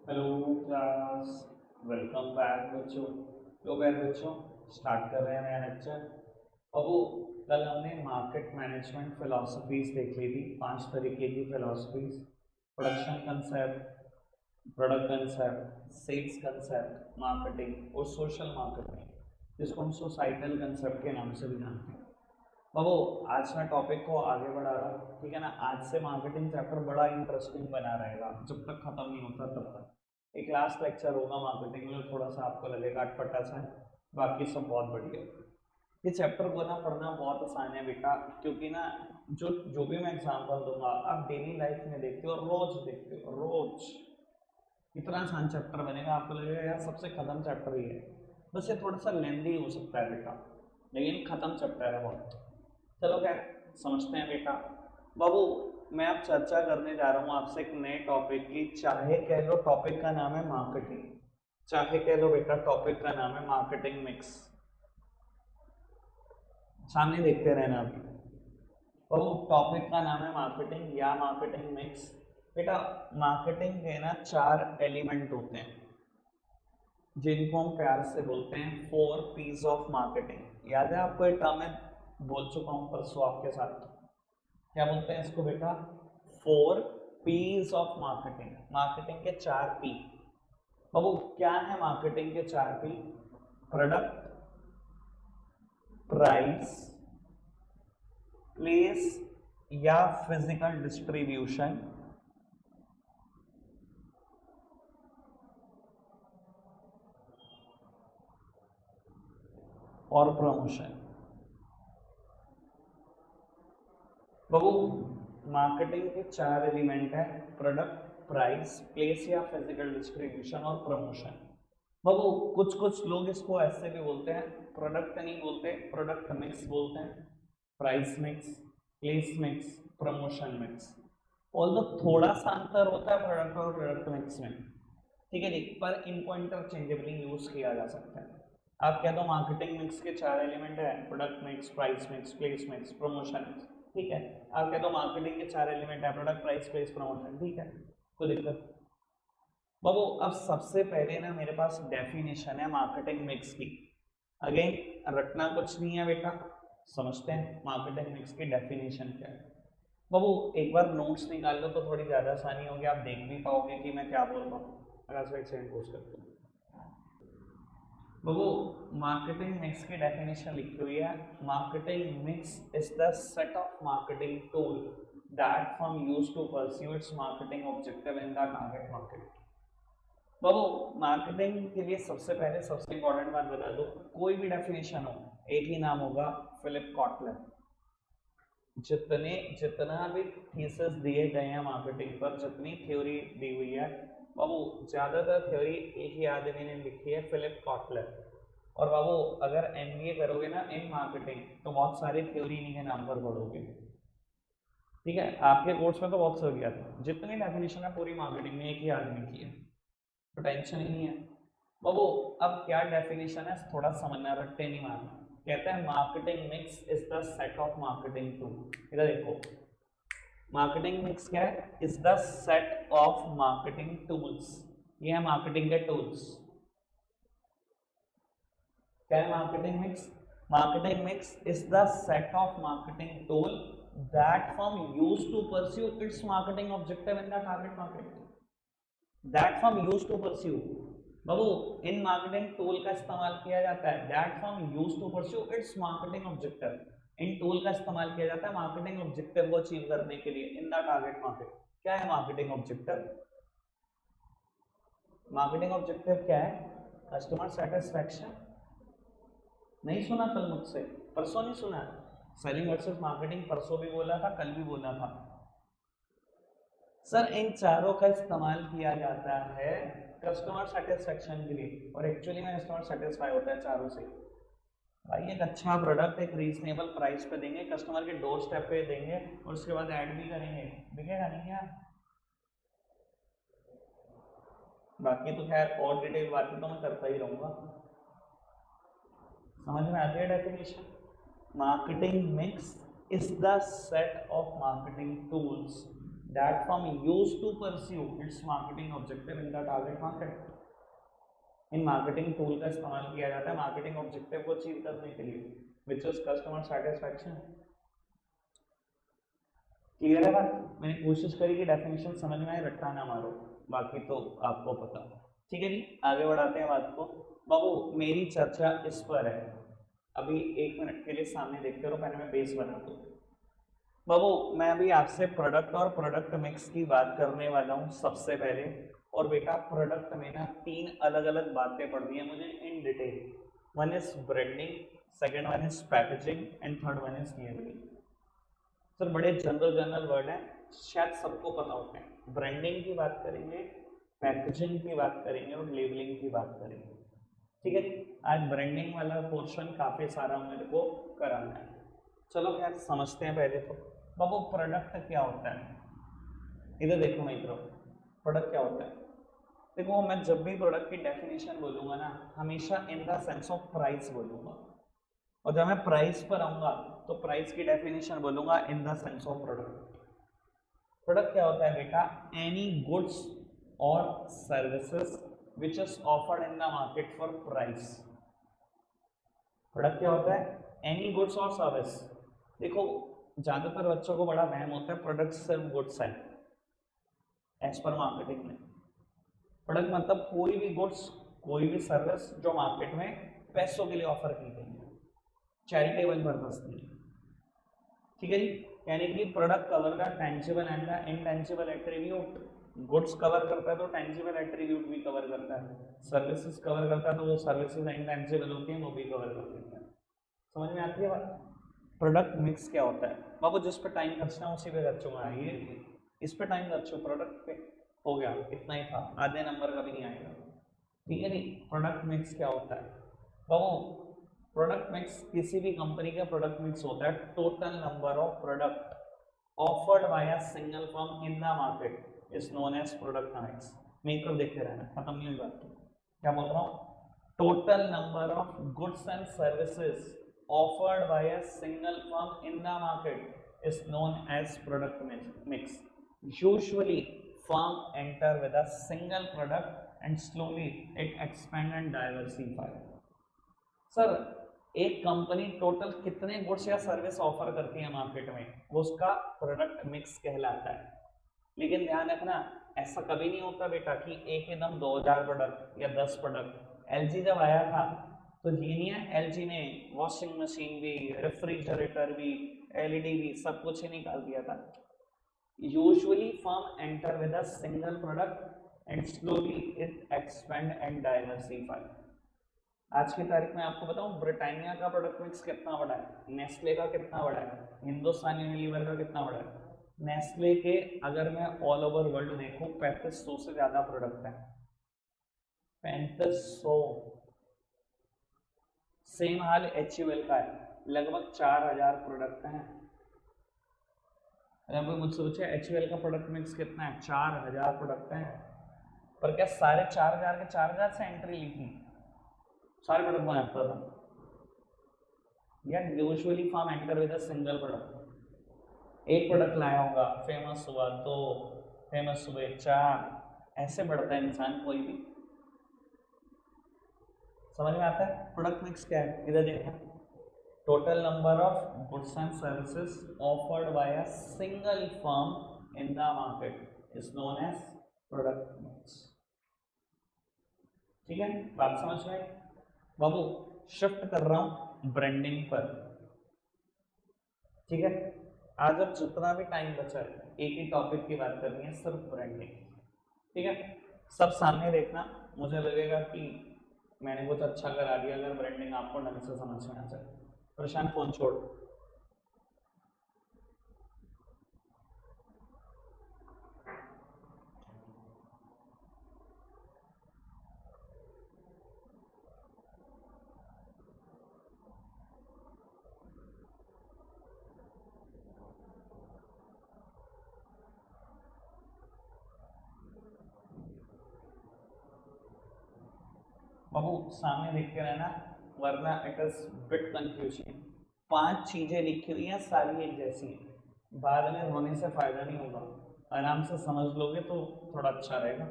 Hello class, welcome back बच्चों। तो back बच्चों, स्टार्ट कर रहे हैं नया लेक्चर। अब वो कल हमने मार्केट मैनेजमेंट फिलोसफीज देख ली थी, 5 तरीके की philosophies. Production concept, product concept, sales concept, marketing और सोशल मार्केटिंग, जिसको हम सोसाइटल कंसेप्ट के नाम से भी जानते हैं। बाबू, आज मैं टॉपिक को आगे बढ़ा रहा हूँ, ठीक है ना। आज से मार्केटिंग चैप्टर बड़ा इंटरेस्टिंग बना रहेगा, जब तक खत्म नहीं होता तब तक। एक लास्ट लेक्चर होगा मार्केटिंग में, थोड़ा सा आपको लगेगा अटपटा सा है, बाकी सब बहुत बढ़िया। ये चैप्टर को ना पढ़ना बहुत आसान है बेटा, क्योंकि ना जो जो भी मैं एग्जाम्पल दूंगा आप डेली लाइफ में देखते हो, रोज देखते हो, रोज। इतना आसान चैप्टर बनेगा, आपको लगेगा यार सबसे खत्म चैप्टर ही है। बस ये थोड़ा सा लेंदी हो सकता है बेटा, लेकिन खत्म चैप्टर है बहुत। चलो खैर, समझते हैं बेटा। बाबू, मैं अब चर्चा करने जा रहा हूँ आपसे एक नए टॉपिक की। चाहे कह लो टॉपिक का नाम है मार्केटिंग, चाहे कह लो बेटा टॉपिक का नाम है मार्केटिंग मिक्स। सामने देखते रहना अभी। बाबू, टॉपिक का नाम है मार्केटिंग या मार्केटिंग मिक्स। बेटा, मार्केटिंग के ना 4 एलिमेंट होते हैं, जिनको हम प्यार से बोलते हैं 4 P's ऑफ मार्केटिंग। याद है आपको, एक टर्म मैं बोल चुका हूँ परसों आपके साथ। क्या बोलते हैं इसको बेटा? 4 P's ऑफ मार्केटिंग। मार्केटिंग के 4 P। बाबू, क्या है मार्केटिंग के 4 P? प्रोडक्ट, प्राइस, प्लेस या फिजिकल डिस्ट्रीब्यूशन, और प्रमोशन। बाबू, मार्केटिंग के 4 एलिमेंट है, प्रोडक्ट, प्राइस, प्लेस या फिजिकल डिस्ट्रीब्यूशन और प्रमोशन। बाबू, कुछ कुछ लोग इसको ऐसे भी बोलते हैं, प्रोडक्ट नहीं बोलते, प्रोडक्ट मिक्स बोलते हैं, price mix, place mix, promotion mix. Although थोड़ा सा अंतर होता है प्रोडक्ट और प्रोडक्ट मिक्स में, ठीक है जी, पर इनको इंटरचेंजेबली यूज किया जा सकता है। आप कह दो मार्केटिंग मिक्स के 4 एलिमेंट है, product mix, price mix, place mix, promotion mix, ठीक है। आप कह दो मार्केटिंग के 4 एलिमेंट है, प्रोडक्ट, प्राइस, प्लेस, प्रमोशन, ठीक है, कोई दिक्कत। बाबू, अब सबसे पहले ना मेरे पास डेफिनेशन है मार्केटिंग मिक्स की। अगेन रटना कुछ नहीं है बेटा, समझते हैं मार्केटिंग मिक्स की डेफिनेशन क्या है। बाबू, एक बार नोट्स निकाल लो तो थोड़ी ज़्यादा आसानी होगी, आप देख भी पाओगे कि मैं क्या बोल रहा हूँ। अगर एक सेकंड पोस्ट करता हूँ। बाबू, मार्केटिंग मिक्स की डेफिनेशन लिखी हुई है, marketing mix is the set of marketing tool that firm use to pursue its marketing objective in the target market. बाबू, मार्केटिंग के लिए सबसे पहले सबसे इंपॉर्टेंट बात बता दो, कोई भी डेफिनेशन हो एक ही नाम होगा, फिलिप कॉटलर। जितने जितना भी थीसिस दिए गए हैं मार्केटिंग पर, जितनी थ्योरी दी हुई है बाबू, ज्यादातर थ्योरी एक ही आदमी ने लिखी है, फिलिप कॉटलर। और बाबू, अगर एमबीए करोगे ना इन मार्केटिंग तो बहुत सारी थ्योरी इन्हीं के नाम पर पढ़ोगे, ठीक है। आपके कोर्स में तो बहुत सर गया था, जितनी डेफिनेशन है पूरी मार्केटिंग में एक ही आदमी की है, तो टेंशन ही नहीं है। बाबू, अब क्या डेफिनेशन है थोड़ा समझना, रट्टे नहीं मारना। कहते हैं marketing mix is the set of marketing tool. इधर देखो, मार्केटिंग मिक्स क्या है? Is the set of marketing tools. ये है मार्केटिंग के टूल्स। क्या है marketing mix? Marketing mix is the set of marketing tool that firm use to pursue its marketing objective in the target market. That firm use to pursue. बाबू, इन marketing tool का इस्तेमाल किया जाता है, that firm use to pursue its marketing objective. इन tool का इस्तेमाल किया जाता है मार्केटिंग ऑब्जेक्टिव को अचीव करने के लिए इन द टारगेट मार्केट। क्या है मार्केटिंग ऑब्जेक्टिव? मार्केटिंग ऑब्जेक्टिव क्या है? Customer satisfaction. नहीं सुना कल मुझसे? परसों नहीं सुना? सेलिंग वर्सेस मार्केटिंग परसों भी बोला था, कल भी बोला था। सर, इन चारों का इस्तेमाल किया जाता है कस्टमर सेटिस्फेक्शन के लिए, और एक्चुअली में कस्टमर सेटिस्फाई होता है चारों से। भाई, एक अच्छा प्रोडक्ट एक रीजनेबल प्राइस पे देंगे, कस्टमर के डोर स्टेप पे देंगे, और उसके बाद ऐड भी करेंगे, बिकेगा नहीं यार। बाकी तो खैर और डिटेल बातें तो मैं करता ही रहूंगा। समझ में आती है definition? Marketing mix is the set of marketing tools that firm used to pursue its marketing objective in the target market. In marketing tool का इस्तेमाल किया जाता है मार्केटिंग ऑब्जेक्टिव को अचीव करने के लिए, which is customer satisfaction. Clear है बात? मैंने कोशिश करी कि डेफिनेशन समझ में आए, रट्टा ना मारो, बाकी तो आपको पता। ठीक है जी, आगे बढ़ाते हैं बात को। बाबू मेरी चर्चा इस पर है, अभी 1 मिनट के लिए सामने देखते रहो, पहले मैं बेस बना दूं। बाबू मैं अभी आपसे प्रोडक्ट और प्रोडक्ट मिक्स की बात करने वाला हूँ सबसे पहले। और बेटा प्रोडक्ट में ना 3 अलग अलग बातें पढ़नी है मुझे in detail. One is branding, second one is packaging and third one is labelling. Sir बड़े जनरल वर्ड है, शायद सबको पता होते हैं। ब्रांडिंग की बात करेंगे, पैकेजिंग की बात करेंगे और लेबलिंग की बात करेंगे। ठीक है जी, आज ब्रांडिंग वाला पोर्शन काफी सारा मेरे को कराना है। चलो खैर समझते हैं पहले तो। बाबू प्रोडक्ट क्या होता है, इधर देखो मित्रों, प्रोडक्ट क्या होता है। देखो मैं जब भी प्रोडक्ट की डेफिनेशन बोलूंगा ना, हमेशा in the sense of price बोलूंगा, और जब मैं प्राइस पर आऊंगा तो प्राइस की डेफिनेशन बोलूंगा in the sense of product. Product क्या होता है बेटा, एनी गुड्स और services which is offered in the market for price. Product क्या होता है, एनी गुड्स और सर्विस। देखो ज्यादातर बच्चों को बड़ा वहम होता है प्रोडक्ट सिर्फ गुड्स है, एज पर मार्केटिंग में प्रोडक्ट मतलब कोई भी गुड्स, कोई भी सर्विस जो मार्केट में पैसों के लिए ऑफर की गई है, चैरिटेबल पर्पस के लिए। ठीक है जी, यानी कि product cover the tangible and the intangible attribute. Goods cover करता है तो टेंजिबल एट्रीब्यूट भी कवर करता है, सर्विसेज कवर करता है तो वो सर्विसेज इनटेंजिबल होती हैं वो भी कवर कर देता है। समझ में आती है बात? प्रोडक्ट मिक्स क्या होता है बाबू, जिस पे टाइम खर्चना है उसी पे खर्चूंगा, ये इस पे टाइम खर्चो, प्रोडक्ट पे हो गया, इतना ही था, आधे नंबर का भी नहीं आएगा। ठीक है जी, प्रोडक्ट मिक्स क्या होता है बाबू, प्रोडक्ट मिक्स किसी भी कंपनी का प्रोडक्ट मिक्स होता है total number of product offered by a single firm in the market is known as product mix. मेकर देखते रहना, खत्म नहीं हुई बात। क्या बोल रहा हूँ, total number of goods and services offered by a single firm in the market is known as product mix. Usually firm enter with a single product and slowly it expand and diversify. Sir एक company total कितने goods या service offer करती है market में, वो उसका product mix कहलाता है। लेकिन ध्यान रखना ऐसा कभी नहीं होता बेटा कि एक एकदम 2000 प्रोडक्ट या 10 प्रोडक्ट। एलजी जब आया था तो ये नहीं है, एलजी ने वॉशिंग मशीन भी, रेफ्रिजरेटर भी, एलईडी भी, सब कुछ ही निकाल दिया था। Usually firm enter with a single product and slowly it expand and diversify. आज की तारीख में आपको बताऊं ब्रिटानिया का प्रोडक्ट मिक्स कितना बड़ा है, नेस्ले का कितना बड़ा है, हिंदुस्तान यूनिलीवर का कितना बड़ा है। नेस्ले के अगर मैं ऑल ओवर वर्ल्ड देखूं 3500 से ज्यादा प्रोडक्ट है, 3500। सेम हाल HUL का है, लगभग 4000 प्रोडक्ट हैं। अगर कोई मुझसे पूछे HUL का प्रोडक्ट मिक्स कितना है, 4000 प्रोडक्ट हैं। पर क्या सारे 4000 के 4000 से एंट्री ली थी, सारे प्रोडक्ट में आता था या usually form enter with a single product. एक प्रोडक्ट लाया होगा, फेमस हुआ 2, फेमस हुए 4, ऐसे बढ़ता है इंसान कोई भी। समझ में आता है प्रोडक्ट मिक्स क्या है, इधर देखना, total number of goods and services offered by a single firm in the market is known as product mix. ठीक है, बात समझ में? बाबू शिफ्ट कर रहा हूं ब्रांडिंग पर। ठीक है, आज अब जितना भी टाइम बचा है एक ही टॉपिक की बात करनी है, सिर्फ ब्रांडिंग। ठीक है, सब सामने देखना, मुझे लगेगा कि मैंने कुछ अच्छा करा दिया अगर ब्रांडिंग आपको ढंग से समझ में आ जाए। प्रशांत फोन छोड़। बाबू सामने देखते रहना वरना इट इज बिट कंफ्यूजिंग। 5 चीजें लिखी हुई हैं, सारी एक जैसी हैं, बाद में होने से फायदा नहीं होगा। आराम से समझ लोगे तो थोड़ा अच्छा रहेगा।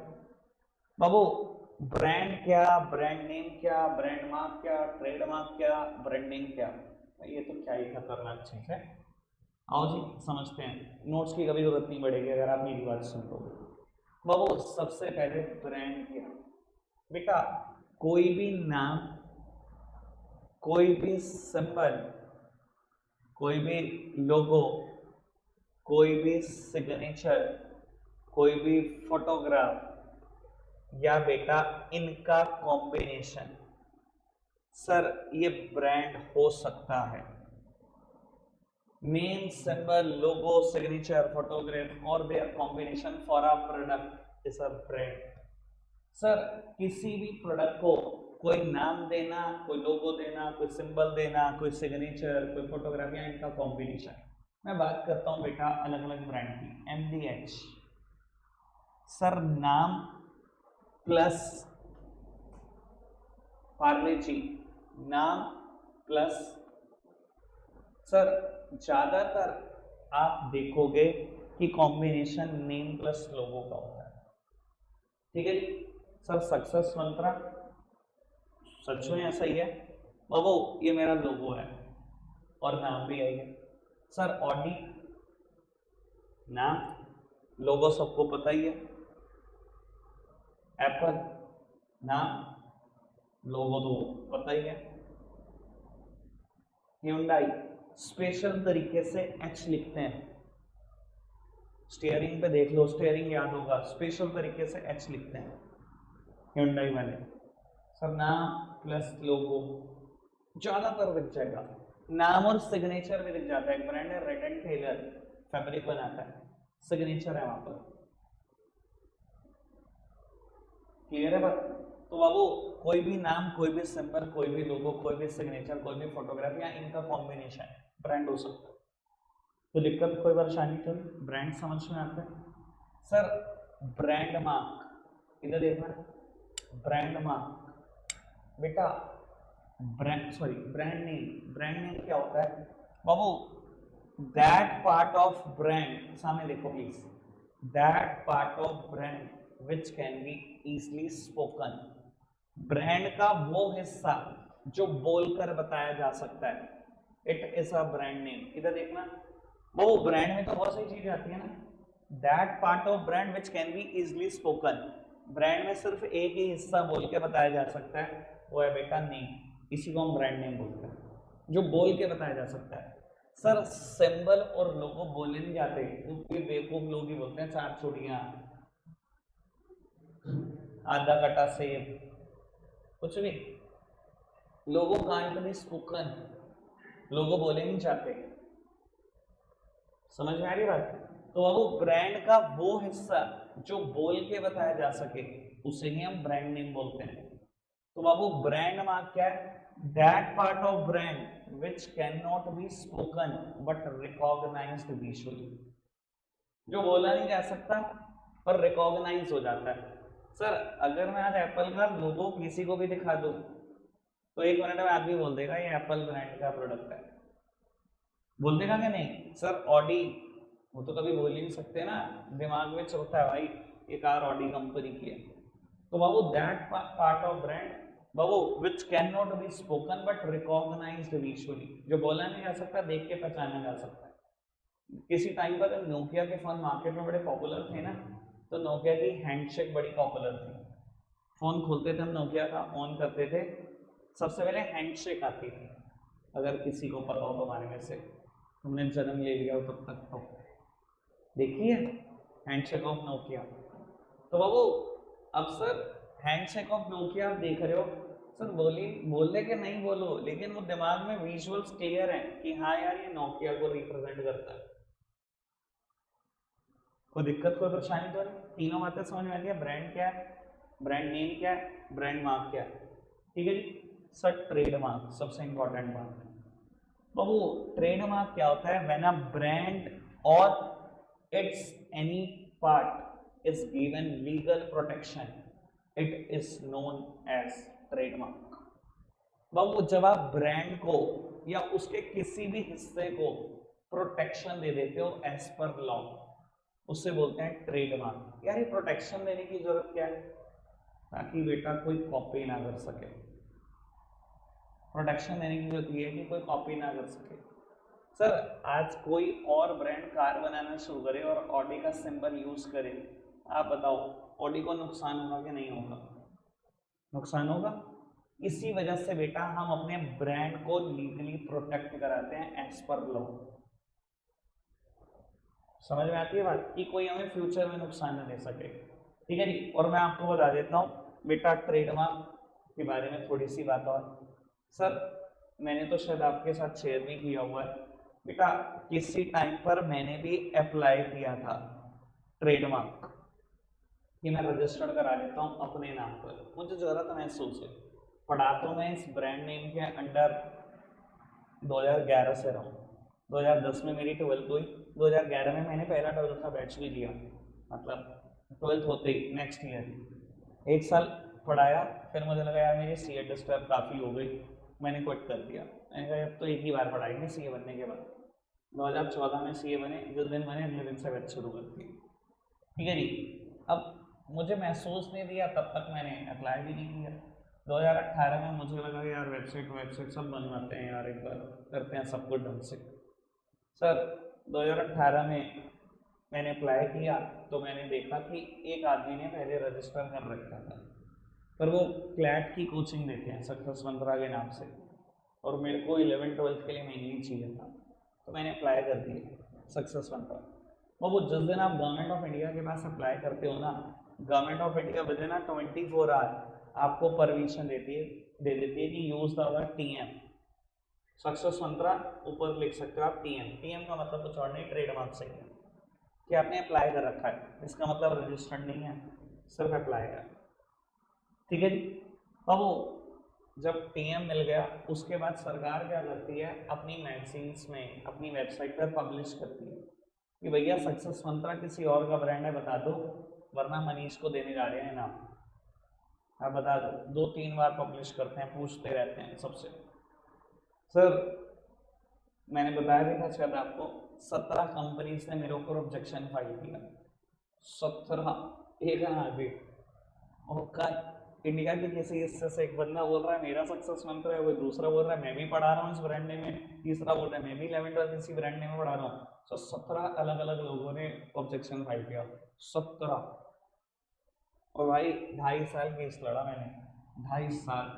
बाबू ब्रांड क्या, ब्रांड नेम क्या, ब्रांड मार्क क्या, ट्रेडमार्क क्या, ब्रांडिंग क्या, ये तो क्या ही खतरनाक चीज है। आओ जी समझते हैं, नोट्स की कभी जरूरत नहीं पड़ेगी अगर आप मेरी बात सुन लोगे। बाबू सबसे पहले ब्रांड क्या, बेटा कोई भी नाम, कोई भी सिंबल, कोई भी लोगो, कोई भी सिग्नेचर, कोई भी फोटोग्राफ या बेटा इनका कॉम्बिनेशन, सर ये ब्रांड हो सकता है। नेम, सिंबल, लोगो, सिग्नेचर, फोटोग्राफ और their combination for a product is a brand. Sir किसी भी प्रोडक्ट को कोई नाम देना, कोई लोगो देना, कोई सिंबल देना, कोई सिग्नेचर, कोई फोटोग्राफ या इनका कॉम्बिनेशन। मैं बात करता हूं बेटा अलग अलग ब्रांड की। MDH, सर नाम प्लस पार्ले जी, नाम प्लस, सर ज्यादातर आप देखोगे कि कॉम्बिनेशन नेम प्लस लोगो का होता है, ठीक है जी। सर सक्सेस मंत्रा, सच में ऐसा ही है बाबू, ये मेरा लोगो है और नाम भी है। सर ऑडी, नाम, लोगो सबको पता ही है। एप्पल, नाम, लोगो तो पता ही है। Hyundai, स्पेशल तरीके से एच लिखते हैं, स्टीयरिंग पे देख लो, स्टीयरिंग याद होगा, स्पेशल तरीके से एच लिखते हैं Hyundai वाले। सर नाम प्लस लोगो ज्यादातर दिख जाएगा, नाम और सिग्नेचर भी दिख जाता है। एक ब्रांड है रेड एंड टेलर, फैब्रिक बनाता है, सिग्नेचर है वहां पर, क्लियर है बात। तो बाबू कोई भी नाम, कोई भी सिंबल, कोई भी लोगो, कोई भी सिग्नेचर, कोई भी फोटोग्राफ या इनका कॉम्बिनेशन ब्रांड हो सकता है। तो दिक्कत कोई परेशानी तो नहीं, ब्रांड समझ में आता है। सर ब्रांड मार्क, इधर देखना, ब्रांड मार्क बेटा, brand sorry brand name, brand name क्या होता है बाबू, दैट पार्ट ऑफ ब्रांड, सामने देखो please, that part of brand which can be easily spoken, brand का वो हिस्सा जो बोलकर बताया जा सकता है, it is a brand name. इधर देखना, वो ब्रांड में तो बहुत सारी चीजें आती है ना, that part of brand which can be easily spoken, brand में सिर्फ एक ही हिस्सा बोल के बताया जा सकता है, वो है बेटा नेम, इसी को हम ब्रांड नेम बोलते हैं, जो बोल के बताया जा सकता है। सर सिंबल और लोगो बोले नहीं जाते, क्योंकि बेवकूफ लोग ही बोलते हैं, चार चूड़ियां, आधा कटा सेब, कुछ भी, लोगो कांट बी स्पोकन, लोगो बोले नहीं जाते, समझ में आ रही बात। तो वो ब्रांड का वो हिस्सा जो बोल के बताया जा सके उसे ही हम ब्रांड नेम बोलते हैं। तो बाबू ब्रांड मार्क क्या है, that part of brand which can not be spoken but recognised visually, जो बोला नहीं जा सकता पर रिकॉग्नाइज हो जाता है। सर अगर मैं आज एप्पल का लोगो किसी को भी दिखा दूं तो एक मिनट में आदमी बोल देगा ये एप्पल ब्रांड का प्रोडक्ट है, बोल देगा कि नहीं। सर ऑडी, वो तो कभी बोल ही नहीं सकते ना, दिमाग में चलता है भाई ये कार ऑडी कंपनी की है। तो बाबू दैट पार्ट ऑफ ब्रांड बाबू which can not be spoken but recognised visually, जो बोला नहीं जा सकता देख के पहचाना जा सकता है। किसी टाइम पर नोकिया के फोन मार्केट में बड़े पॉपुलर थे ना, तो नोकिया की हैंडशेक बड़ी पॉपुलर थी। फोन खोलते थे हम नोकिया का, ऑन करते थे, सबसे पहले हैंडशेक आती थी, अगर किसी को पता हो तो हमारे में से, तुमने जन्म ले लिया हो तब तक तो देखिए हैंडशेक ऑफ नोकिया। तो बाबू अब सर हैंडशेक ऑफ नोकिया आप देख रहे हो, सर बोलने के नहीं बोलो, लेकिन वो दिमाग में विजुअल्स क्लियर है कि हाँ यार ये नोकिया को रिप्रेजेंट करता है। कोई दिक्कत कोई परेशानी तो नहीं, तीनों बातें समझ में आ गया, ब्रांड क्या है, ब्रांड नेम क्या है, ब्रांड मार्क क्या है, ठीक है जी। सर ट्रेडमार्क सबसे इंपॉर्टेंट बात, बाबू ट्रेडमार्क क्या होता है, व्हेन अ ब्रांड और it's any part is given legal protection it is known as trademark. बाबू जब आप ब्रांड को या उसके किसी भी हिस्से को प्रोटेक्शन दे देते हो एज पर लॉ, उससे बोलते हैं ट्रेडमार्क। यार ये प्रोटेक्शन देने की जरूरत क्या है? ताकि बेटा कोई कॉपी ना कर सके। प्रोटेक्शन देने की जरूरत ये है कि कोई कॉपी ना कर सके। सर आज कोई और ब्रांड कार बनाना शुरू करे और ऑडी का सिंबल यूज करे, आप बताओ ऑडी को नुकसान होगा कि नहीं होगा? नुकसान होगा। इसी वजह से बेटा हम अपने ब्रांड को लीगली प्रोटेक्ट कराते हैं एज पर लॉ। समझ में आती है बात कि कोई हमें फ्यूचर में नुकसान न दे सके। ठीक है जी। और मैं आपको बता देता हूँ बेटा ट्रेडमार्क के बारे में थोड़ी सी बात और। सर मैंने तो शायद आपके साथ शेयर भी किया हुआ है बेटा, किसी टाइम पर मैंने भी अप्लाई किया था ट्रेडमार्क कि मैं रजिस्टर्ड करा लेता हूँ अपने नाम पर। मुझे जरूरत महसूस है, पढ़ा तो मैं इस ब्रांड नेम के अंडर 2011 से रहा हूँ। 2010 में मेरी 12th हुई, 2011 में मैंने पहला 12th का बैच भी लिया, मतलब 12th होते ही नेक्स्ट ईयर एक साल पढ़ाया। फिर मुझे लगा यार मेरी सी ए डिस्टर्ब काफ़ी हो गई, मैंने क्विट कर दिया। मैंने कहा अब तो एक ही बार पढ़ाएंगे सी ए बनने के बाद। 2014 में सी ए बने, जिस दिन बने अगले दिन से बैच शुरू कर दी। ठीक है जी। अब मुझे महसूस नहीं दिया, तब तक मैंने अप्लाई भी नहीं किया। 2018 में मुझे लगा यार वेबसाइट सब बनवाते हैं यार, एक बार करते हैं सब कुछ ढंग से। सर 2018 में मैंने अप्लाई किया तो मैंने देखा कि एक आदमी ने पहले रजिस्टर कर रखा था, पर वो क्लैट की कोचिंग देते हैं सक्सेस मंत्रा के नाम से, और मेरे को 11th-12th के लिए मेनली चाहिए था, तो मैंने अप्लाई कर दिया सक्सेस मंत्रा। और वो जिस दिन आप गवर्नमेंट ऑफ इंडिया के पास अप्लाई करते हो ना, government of India with in 24 hour आपको परमिशन दे देती है कि use the word TM. Success Mantra ऊपर लिख सकते हो आप टीएम। टीएम का मतलब कुछ और नहीं, ट्रेडमार्क से है कि आपने अप्लाई कर रखा है, इसका मतलब रजिस्टर्ड नहीं है, सिर्फ अप्लाई है। ठीक है जी। अब वो जब टीएम मिल गया उसके बाद सरकार क्या करती है, अपनी मैगजीन्स में अपनी वेबसाइट पर पब्लिश करती है कि भैया सक्सेस मंत्रा किसी और का ब्रांड है बता दो, वरना मनीष को देने जा रहे हैं इनाम, आप बता दो। 2-3 बार पब्लिश करते हैं, पूछते रहते हैं सबसे। सर मैंने बताया भी था शायद आपको, 17 कंपनीज ने मेरे ऊपर ऑब्जेक्शन फाइल किया। 17, एक आगे। और कल इंडिया के किसी हिस्से से एक बंदा बोल रहा है मेरा सक्सेस मंत्र है, वो दूसरा बोल रहा है मैं भी पढ़ा रहा हूँ इस ब्रांड नेम में, तीसरा बोल रहा है मैं भी 11th-12th इसी ब्रांड नेम में पढ़ा रहा हूँ। तो 17 अलग अलग लोगों ने ऑब्जेक्शन फाइल किया, 17। और भाई 2.5 साल केस लड़ा मैंने, 2.5 साल।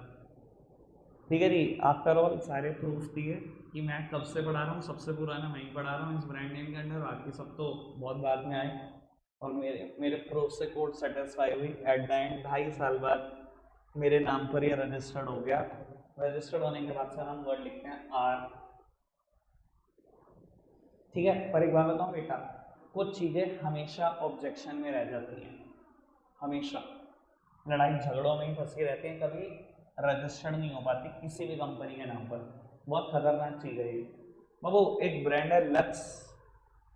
ठीक है जी। आफ्टर ऑल सारे प्रूफ दिए कि मैं कब से पढ़ा रहा हूँ, सबसे पुराना मैं ही पढ़ा रहा हूँ इस ब्रांड नेम के अंडर, बाकी सब तो बहुत बाद में आए। और मेरे प्रूफ से कोर्ट सेटिस्फाई हुई। एट द एंड 2.5 साल बाद मेरे नाम पर ये रजिस्टर्ड हो गया। रजिस्टर्ड होने के बाद सर हम वर्ड लिखते हैं आर। ठीक है। पर एक बात बताऊँ बेटा, कुछ चीज़ें हमेशा ऑब्जेक्शन में रह जाती हैं, हमेशा लड़ाई झगड़ों में ही फंसी रहती हैं, कभी रजिस्टर्ड नहीं हो पाती किसी भी कंपनी के नाम पर। बहुत खतरनाक चीज़ है ये। बाबू एक ब्रांड है लक्स,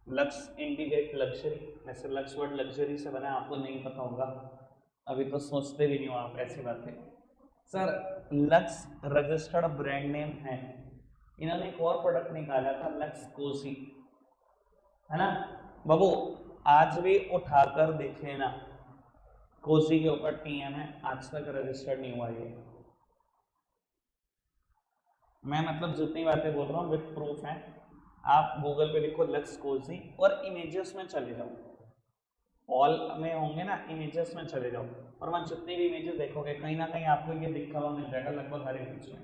लक्स इंडिकेट लग्जरी, वैसे लक्स वर्ड लग्जरी से बना है, आपको नहीं पता होगा, अभी तो सोचते भी नहीं हो आप ऐसी बातें। Sir lux registered brand name है। इन्होंने एक और प्रोडक्ट निकाला था लक्स कोसी, है ना बाबू, आज भी उठाकर देख लेना, कोसी के ऊपर टीएम है, आज तक रजिस्टर्ड नहीं हुआ ये। मैं मतलब जितनी बातें बोल रहा हूँ विद प्रूफ है, आप गूगल पे लिखो लक्स कोसी और इमेजेस में चले जाओ, ऑल में होंगे ना, इमेजेस में चले जाओ, और वहाँ जितनी भी इमेजेस देखोगे कहीं ना कहीं आपको ये दिखा हुआ मिल जाएगा लगभग हर एक चीज में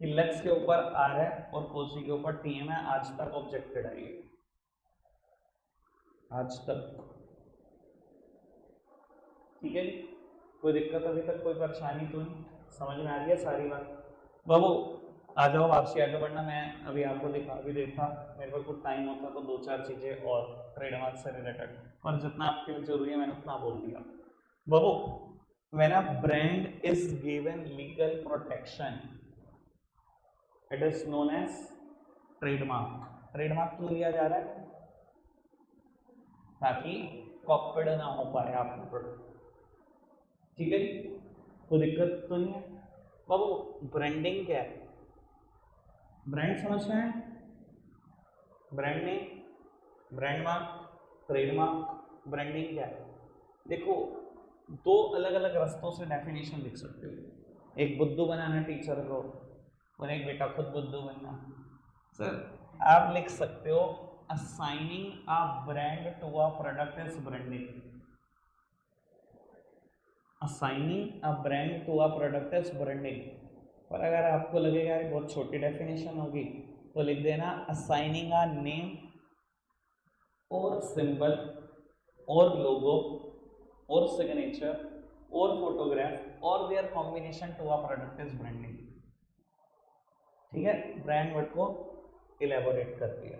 कि लक्स के ऊपर आर है और कोसी के ऊपर टीएम है, आज तक ऑब्जेक्टेड है ये, आज तक। ठीक है जी। कोई दिक्कत अभी तक, कोई परेशानी तो नहीं, समझ में आ रही है सारी बात? बाबू आ जाओ वापसी आगे बढ़ना, मैं अभी आपको दिखा भी देता, मेरे पास कुछ टाइम होता तो 2-4 चीज़ें और ट्रेडमार्क से रिलेटेड, पर जितना आपके लिए जरूरी है मैंने उतना बोल दिया। बाबू when a brand is given legal protection it is known as trademark. Trademark क्यों लिया जा रहा है? ताकि कॉपीड ना हो पाए आपका प्रोडक्ट। ठीक है जी। कोई दिक्कत तो नहीं है? बाबू ब्रांडिंग क्या है? ब्रांड समझना है, brand name, brand mark, trademark branding क्या है? देखो, दो अलग अलग रास्तों से डेफिनेशन लिख सकते हो। एक बुद्धू बनाना टीचर को, और एक बेटा खुद बुद्धू बनना। सर आप लिख सकते हो assigning a brand to a product is branding. Assigning a brand to a product is branding. और अगर आपको लगेगा यार बहुत छोटी डेफिनेशन होगी तो लिख देना असाइनिंग अ नेम और सिंबल और लोगो और सिग्नेचर और फोटोग्राफ और their combination to a product is branding. ठीक है, ब्रांड वर्ड को इलेबोरेट कर दिया।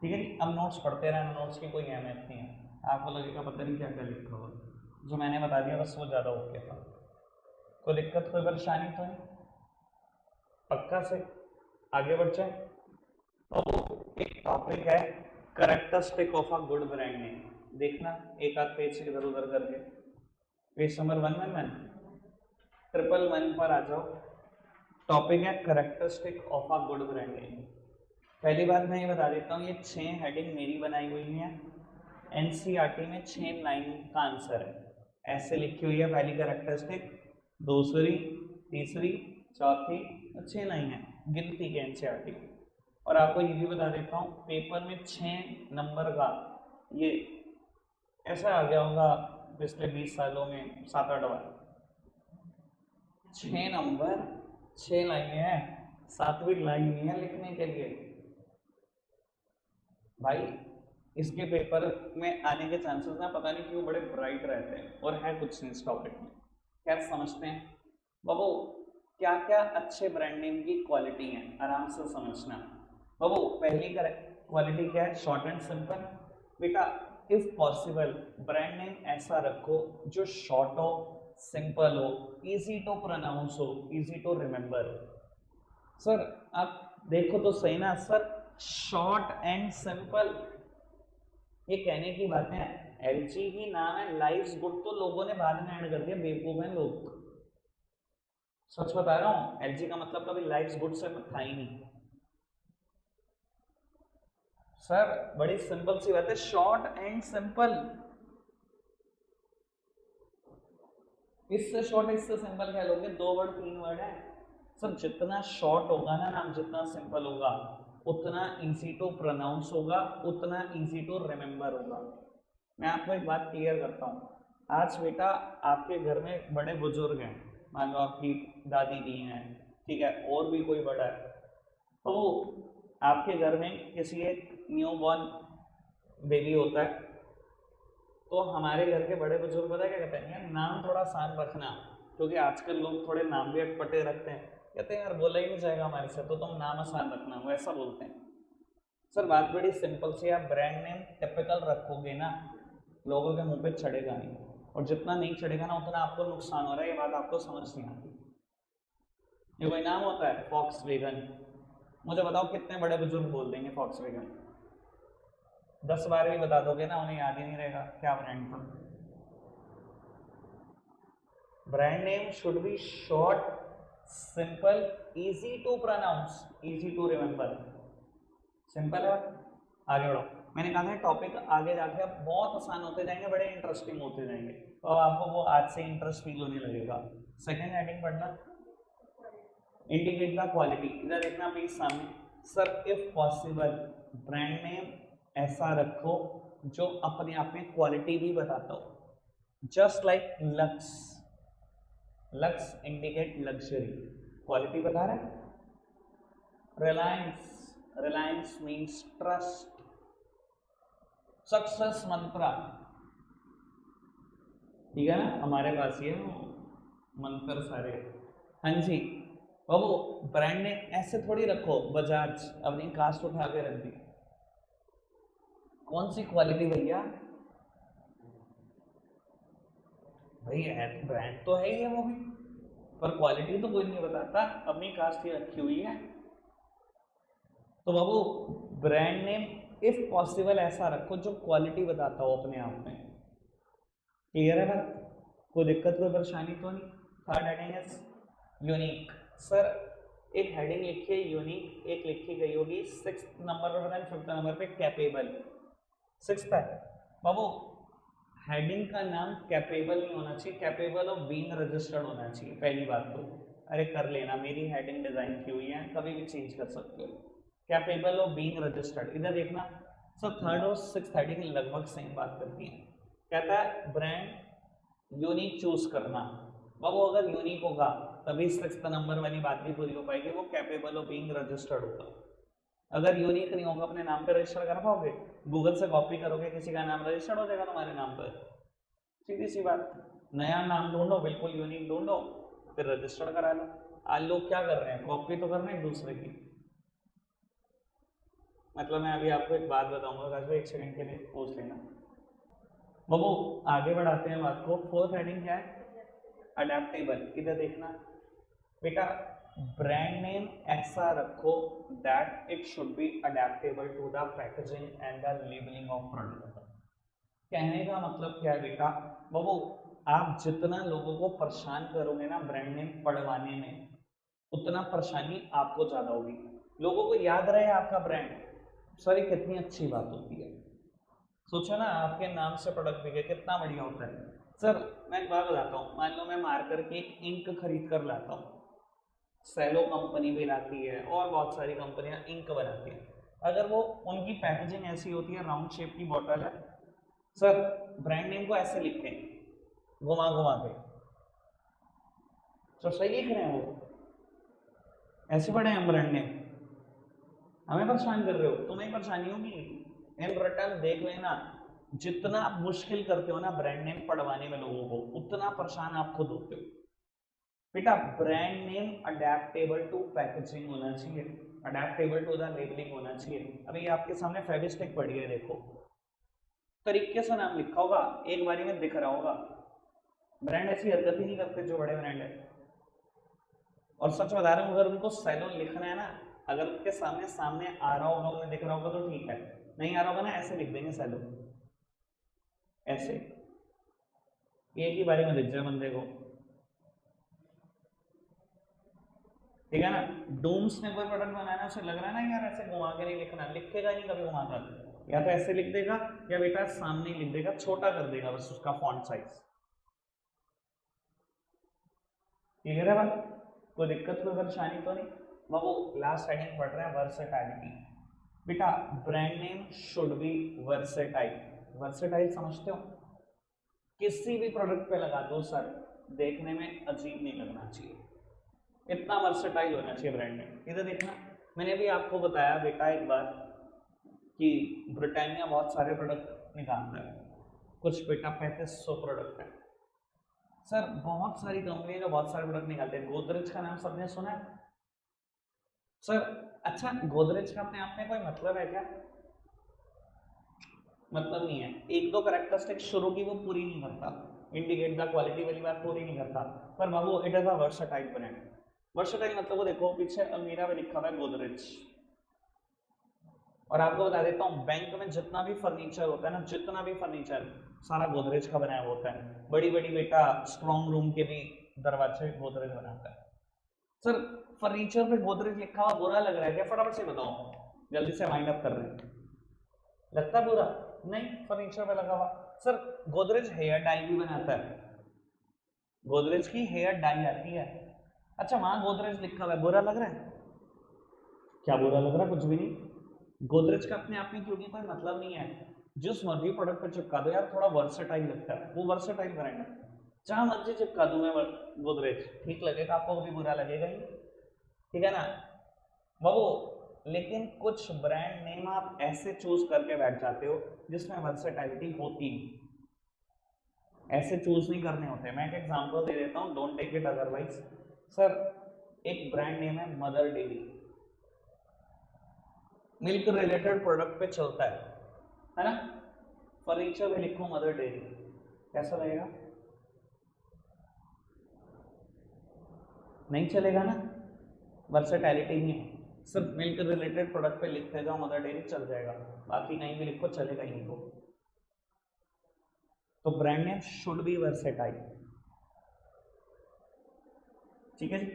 ठीक है, अब नोट्स पढ़ते रहना, नोट्स की कोई अहमियत नहीं है। आपको लगेगा पता नहीं क्या क्या लिखा हुआ, जो मैंने बता दिया बस वो ज़्यादा ओके था। कोई दिक्कत कोई परेशानी तो नहीं? पक्का से आगे बढ़ जाए। तो एक टॉपिक है characteristic of a good branding. देखना एक आध पेज इधर उधर करके, पेज नंबर 111 111 पर आ जाओ। टॉपिक है characteristic of a good branding. पहली बात मैं ये बता देता हूँ, ये 6 हेडिंग मेरी बनाई हुई है, एनसीईआरटी में 6 लाइन का आंसर है, ऐसे लिखी हुई है। पहली कैरेक्टरिस्टिक, दूसरी, तीसरी, चौथी, 6 लाइन है गिनती के एनसीईआरटी। और आपको ये भी बता देता हूँ, पेपर में 6 नंबर का ये ऐसा आ गया होगा पिछले 20 सालों में 7-8 बार। 6 नंबर, 6 लाइनें हैं, 7वीं लाइन नहीं है लिखने के लिए भाई। इसके पेपर में आने के चांसेस ना पता नहीं क्यों बड़े ब्राइट रहते हैं, और है कुछ नहीं इस टॉपिक में। क्या समझते हैं बाबू, क्या क्या अच्छे ब्रांड नेम की क्वालिटी है, आराम से समझना बाबू। पहली क्वालिटी क्या है? Short and simple. बेटा इफ पॉसिबल ब्रांड नेम ऐसा रखो जो शॉर्ट हो, सिंपल हो, इजी टू प्रोनाउंस हो, इजी टू रिमेंबर। सर आप देखो तो सही ना सर, शॉर्ट एंड सिंपल, ये कहने की बातें हैं। एलजी ही नाम है, लाइव्स गुड तो लोगों ने बाद में ऐड कर दिया, बेवकूफ हैं लोग। सच बता रहा हूँ, एलजी का मतलब कभी लाइव्स गुड से था ही नहीं। सर बड़ी सिंपल सी बात है, शॉर्ट एंड सिंपल। इससे शॉर्ट इससे सिंपल क्या लोगे? 2 वर्ड 3 वर्ड है सर। जितना शॉर्ट होगा ना नाम, जितना सिंपल होगा, उतना इजी टू प्रोनाउंस होगा, उतना इजी टू रिमेंबर होगा। मैं आपको एक बात क्लियर करता हूँ, आज बेटा आपके घर में बड़े बुजुर्ग हैं, मान लो आपकी दादी दी हैं, ठीक है, और भी कोई बड़ा है, तो आपके घर में किसी एक न्यू बॉर्न बेबी होता है, तो हमारे घर के बड़े बुजुर्ग पता क्या कहते हैं? नाम थोड़ा आसान रखना, क्योंकि आजकल लोग थोड़े नाम भी अटपटे रखते हैं। कहते हैं यार बोला ही नहीं जाएगा हमारे से, तो तुम नाम आसान रखना, वो ऐसा बोलते हैं। सर बात बड़ी सिंपल सी, आप ब्रांड नेम टिपिकल रखोगे ना, लोगों के मुंह पे चढ़ेगा नहीं, और जितना नहीं चढ़ेगा ना उतना आपको नुकसान हो रहा है। ये बात आपको समझ नहीं आती। ये कोई नाम होता है फॉक्स वेगन? मुझे बताओ कितने बड़े बुजुर्ग बोल देंगे फॉक्स वेगन? 10 बार भी बता दोगे ना, उन्हें याद ही नहीं रहेगा क्या ब्रांड था। Brand name should be short, simple, easy to pronounce, easy to remember. Simple है। आगे बढ़ो। मैंने कहा था टॉपिक आगे जाके अब बहुत आसान होते जाएंगे, बड़े इंटरेस्टिंग होते जाएंगे, तो आपको वो आज से इंटरेस्ट फील होने लगेगा। सेकेंड हेडिंग पढ़ना, इंडिकेट द क्वालिटी। इधर देखना प्लीज सामने। Sir if possible brand name ऐसा रखो जो अपने आप में क्वालिटी भी बताता हो। Just like Lux, Lux indicate luxury, quality बता रहा है। Reliance, Reliance means trust. Success Mantra, ठीक है ना, हमारे पास ये मंत्र सारे। हाँ जी बाबू, ब्रांड ने ऐसे थोड़ी रखो, बजाज अपनी कास्ट उठा के रख दी, कौन सी क्वालिटी भैया? भाई ब्रांड तो है ही है वो भी, पर क्वालिटी तो कोई नहीं बताता, अपनी कास्ट ही रखी हुई है। तो बाबू ब्रांड नेम इफ पॉसिबल ऐसा रखो जो क्वालिटी बताता हो अपने आप में। क्लियर है बात? कोई दिक्कत कोई परेशानी तो नहीं? थर्ड हेडिंग है यूनिक। सर एक हेडिंग लिखी है यूनिक, एक लिखी गई होगी 6th नंबर पर, 5th नंबर पे कैपेबल। सिक्स्थ है बाबू, हेडिंग का नाम कैपेबल नहीं होना चाहिए, कैपेबल ऑफ बीइंग रजिस्टर्ड होना चाहिए पहली बात तो। अरे कर लेना, मेरी हेडिंग डिजाइन की हुई है, कभी भी चेंज कर सकते हो। कैपेबल ऑफ बीइंग रजिस्टर्ड, इधर देखना सब थर्ड और सिक्स्थ हेडिंग लगभग सेम बात करती है। कहता है ब्रांड यूनिक चूज करना। बाबू अगर यूनिक होगा तभी सिक्स्थ नंबर वाली बात भी पूरी हो पाएगी, वो कैपेबल ऑफ बीइंग रजिस्टर्ड होगा। अगर यूनिक नहीं होगा अपने नाम पे रजिस्टर कर पाओगे? गूगल से कॉपी करोगे किसी का नाम, रजिस्टर्ड हो जाएगा तुम्हारे नाम पर, सीधी सी बात। नया नाम ढूंढो, बिल्कुल यूनिक ढूंढो, फिर रजिस्टर्ड करा लो। आज लोग क्या कर रहे हैं, कॉपी तो कर रहे हैं एक दूसरे की। मतलब मैं अभी आपको एक बात बताऊंगा, गाइस एक सेकंड के लिए पूछ लेना। बाबू आगे बढ़ाते हैं बात को। फोर्थ हेडिंग क्या है? अडेप्टेबल। इधर देखना बेटा, ब्रांड नेम ऐसा रखो that it should be adaptable to the packaging and the labelling of product. कहने का मतलब क्या है बेटा, बाबू आप जितना लोगों को परेशान करोगे ना ब्रांड नेम पढ़वाने में, उतना परेशानी आपको ज्यादा होगी। लोगों को याद रहे आपका ब्रांड, सॉरी कितनी अच्छी बात होती है। सोचो ना आपके नाम से प्रोडक्ट बिके, कितना बढ़िया होता है। सर मैं एक बात बताता हूँ, मान लो मैं मार्कर की एक इंक खरीद कर लाता हूँ, सेलो कंपनी भी लाती है और बहुत सारी कंपनियां इंक बनाती है। अगर वो उनकी पैकेजिंग ऐसी होती है, राउंड शेप की बॉटल है, सर ब्रांड नेम को ऐसे लिखते हैं घुमा घुमा के, तो सही लिख रहे हैं वो, ऐसे पढ़े हैं ब्रांड नेम, हमें परेशान कर रहे हो, तुम्हें परेशानी होगी। इन रिटर्न देख लेना, जितना आप मुश्किल करते हो ना ब्रांड नेम पढ़वाने में लोगों को, उतना परेशान आप खुद होते हो। बेटा brand name adaptable to packaging होना चाहिए, अडेप्टेबल टू द लेबलिंग होना चाहिए। अभी आपके सामने फेविस्टिक पड़ी है, देखो तरीके से नाम लिखा होगा, एक बारी में दिख रहा होगा। ब्रांड ऐसी हरकत ही नहीं करते जो बड़े ब्रांड है। और सच बता रहा हूँ, अगर उनको सैलून लिखना है ना, अगर उनके सामने सामने आ रहा होगा, उन्हें दिख रहा होगा तो ठीक है, नहीं आ रहा होगा ना, ऐसे लिख देंगे सैलून, ऐसे एक ही बारी में दिख जाए बंदे को, ठीक है ना। डूम्स ने कोई प्रोडक्ट बनाना, उसे लग रहा है ना यार ऐसे घुमा के नहीं लिखना, लिखेगा नहीं कभी घुमा कर, या तो ऐसे लिख देगा या बेटा सामने लिख देगा, छोटा कर देगा बस उसका फॉन्ट साइज। ठीक है बात, कोई दिक्कत कोई परेशानी तो नहीं। वो लास्ट हेडिंग पढ़ रहे हैं, वर्सेटाइलिटी। बेटा brand name should B versatile. Versatile समझते हो? किसी भी प्रोडक्ट पे लगा दो सर, देखने में अजीब नहीं लगना चाहिए, इतना वर्सेटाइल होना चाहिए ब्रांड नेम। इधर देखना, मैंने भी आपको बताया बेटा एक बार कि ब्रिटानिया बहुत सारे प्रोडक्ट निकालता है, कुछ बेटा 3500 प्रोडक्ट है। सर बहुत सारी कंपनी जो बहुत सारे प्रोडक्ट निकालते हैं, गोदरेज का नाम सबने सुना है? सर अच्छा गोदरेज का अपने आप में कोई मतलब है क्या? मतलब नहीं है। एक दो कैरेक्टरिस्टिक शुरू की वो पूरी नहीं करता, इंडिकेट द क्वालिटी वाली बात पूरी नहीं करता, पर बाबू it is a versatile brand. Versatile मतलब वो देखो पीछे अलमीरा में लिखा हुआ है गोदरेज। और आपको बता देता हूँ, बैंक में जितना भी फर्नीचर होता है ना, जितना भी फर्नीचर सारा गोदरेज का बनाया होता है। बड़ी बड़ी बेटा स्ट्रॉन्ग रूम के भी दरवाजे गोदरेज बनाता है। सर फर्नीचर पे गोदरेज लिखा हुआ बुरा लग रहा है क्या? फटाफट से बताओ, जल्दी से माइंड अप कर रहे हैं। लगता बुरा? नहीं, फर्नीचर पे लगा हुआ। सर गोदरेज हेयर डाई भी बनाता है, गोदरेज की हेयर डाई आती है। अच्छा वहां गोदरेज लिखा हुआ है, बुरा लग रहा है क्या? बुरा लग रहा है कुछ भी नहीं। गोदरेज का अपने आप में क्योंकि कोई मतलब नहीं है, जिस मर्जी प्रोडक्ट पर चिपका दो यार, थोड़ा वर्सेटाइल लगता है, वो वर्सेटाइल ब्रांड है। जहां मर्जी चिपका दूं मैं गोदरेज, ठीक लगेगा आपको, कभी बुरा लगेगा ही, ठीक है ना बाबू। लेकिन कुछ ब्रांड नेम आप ऐसे चूज करके बैठ जाते हो जिसमें वर्सेटाइलिटी होती, ऐसे चूज नहीं करने होते। मैं एक एग्जांपल दे देता हूँ, don't take it otherwise. Sir एक ब्रांड नेम है Mother Dairy, milk related product पे चलता है ना। फर्नीचर में लिखो मदर डेयरी, कैसा लगेगा? नहीं चलेगा ना, वर्सेटैलिटी नहीं है। सिर्फ मिल्क रिलेटेड प्रोडक्ट पे लिखते जाओ मदर डेयरी, चल जाएगा, बाकी कहीं भी लिखो चलेगा ही नहीं को। तो brand name should B versatile. ठीक है जी,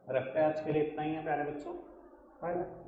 रखते हैं आज के लिए इतना ही है प्यारे बच्चों, बाय बाय।